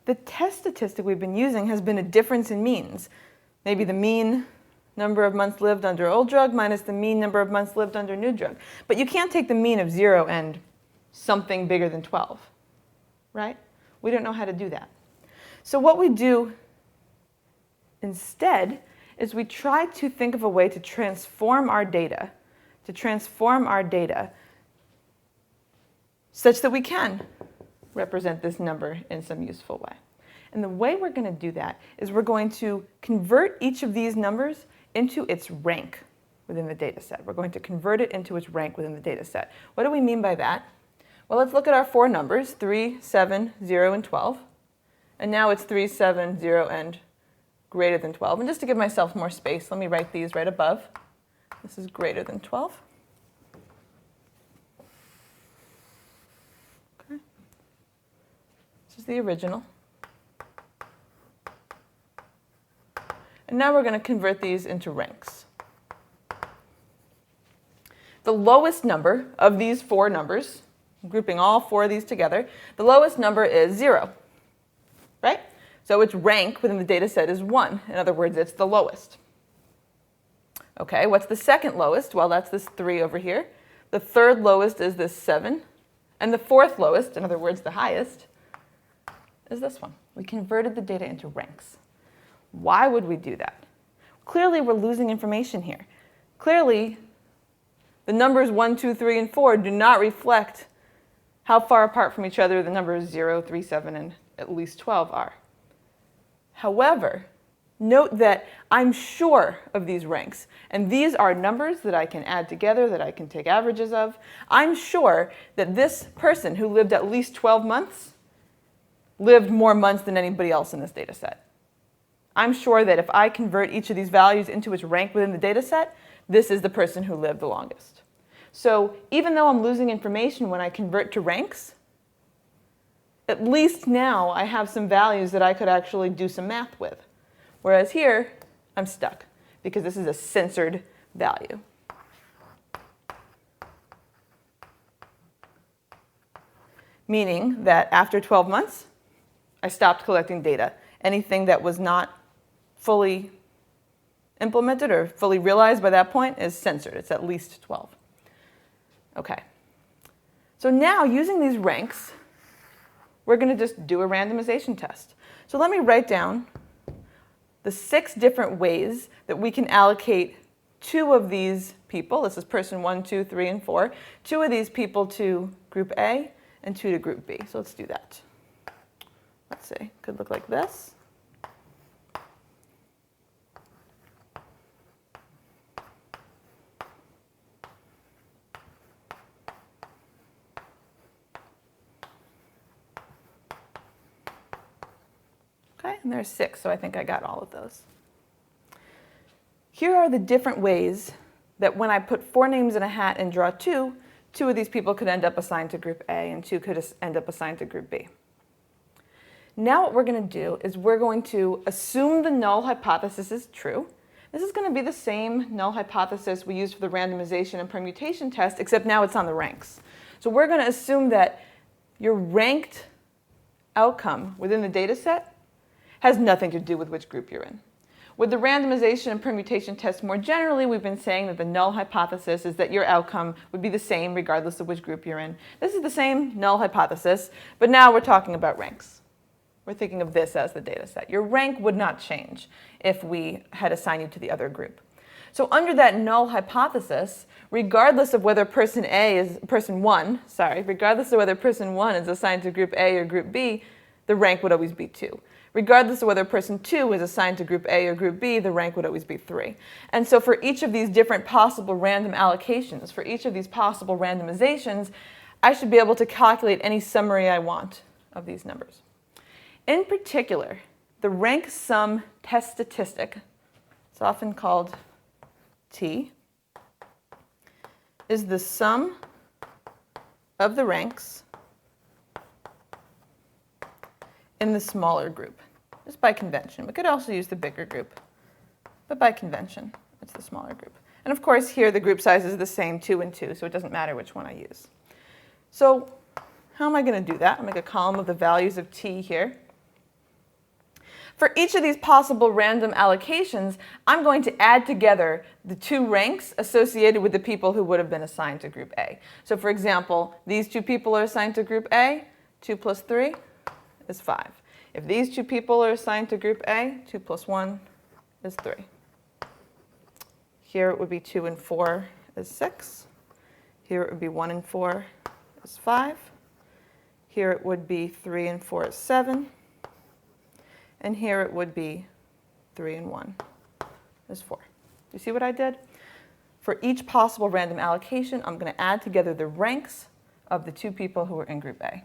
the test statistic we've been using has been a difference in means. Maybe the mean number of months lived under old drug minus the mean number of months lived under new drug. But you can't take the mean of 0 and something bigger than 12, right? We don't know how to do that. So what we do instead is we try to think of a way to transform our data, such that we can represent this number in some useful way. And the way we're going to do that is we're going to convert each of these numbers into its rank within the data set. We're going to convert it into its rank within the data set. What do we mean by that? Well, let's look at our 4 numbers, 3, 7, 0, and 12. And now it's 3, 7, 0, and greater than 12. And just to give myself more space, let me write these right above. This is greater than 12. Okay. This is the original. And now we're going to convert these into ranks. The lowest number of these 4 numbers, grouping all 4 of these together, the lowest number is 0, right? So its rank within the data set is 1. In other words, it's the lowest. Okay, what's the second lowest? Well, that's this 3 over here. The third lowest is this 7. And the fourth lowest, in other words, the highest, is this one. We converted the data into ranks. Why would we do that? Clearly, we're losing information here. Clearly, the numbers 1, 2, 3, and 4 do not reflect how far apart from each other the numbers 0, 3, 7, and at least 12 are. However, note that I'm sure of these ranks, and these are numbers that I can add together, that I can take averages of. I'm sure that this person who lived at least 12 months lived more months than anybody else in this data set. I'm sure that if I convert each of these values into its rank within the data set, this is the person who lived the longest. So even though I'm losing information when I convert to ranks, at least now I have some values that I could actually do some math with. Whereas here, I'm stuck because this is a censored value. Meaning that after 12 months, I stopped collecting data. Anything that was not fully implemented or fully realized by that point is censored. It's at least 12. Okay. So now, using these ranks, we're going to just do a randomization test. So let me write down the 6 different ways that we can allocate 2 of these people. This is person 1, 2, 3, and 4. 2 of these people to group A and 2 to group B. So let's do that. Let's see. Could look like this. Okay, and there's 6, so I think I got all of those. Here are the different ways that when I put 4 names in a hat and draw 2, 2 of these people could end up assigned to group A and 2 could end up assigned to group B. Now what we're going to do is we're going to assume the null hypothesis is true. This is going to be the same null hypothesis we used for the randomization and permutation test, except now it's on the ranks. So we're going to assume that your ranked outcome within the data set has nothing to do with which group you're in. With the randomization and permutation test more generally, we've been saying that the null hypothesis is that your outcome would be the same regardless of which group you're in. This is the same null hypothesis, but now we're talking about ranks. We're thinking of this as the data set. Your rank would not change if we had assigned you to the other group. So under that null hypothesis, regardless of whether person 1 is assigned to group A or group B, the rank would always be 2. Regardless of whether person 2 is assigned to group A or group B, the rank would always be 3. And so for each of these different possible random allocations, for each of these possible randomizations, I should be able to calculate any summary I want of these numbers. In particular, the RankSum test statistic, it's often called T, is the sum of the ranks in the smaller group, just by convention. We could also use the bigger group, but by convention, it's the smaller group. And of course, here the group size is the same, 2 and 2, so it doesn't matter which one I use. So how am I going to do that? I'll make a column of the values of T here. For each of these possible random allocations, I'm going to add together the two ranks associated with the people who would have been assigned to group A. So for example, these two people are assigned to group A, 2 plus 3 is 5. If these two people are assigned to group A, 2 plus 1 is 3. Here it would be 2 and 4 is 6. Here it would be 1 and 4 is 5. Here it would be 3 and 4 is 7. And here it would be 3 and 1 is 4. You see what I did? For each possible random allocation, I'm going to add together the ranks of the two people who are in group A.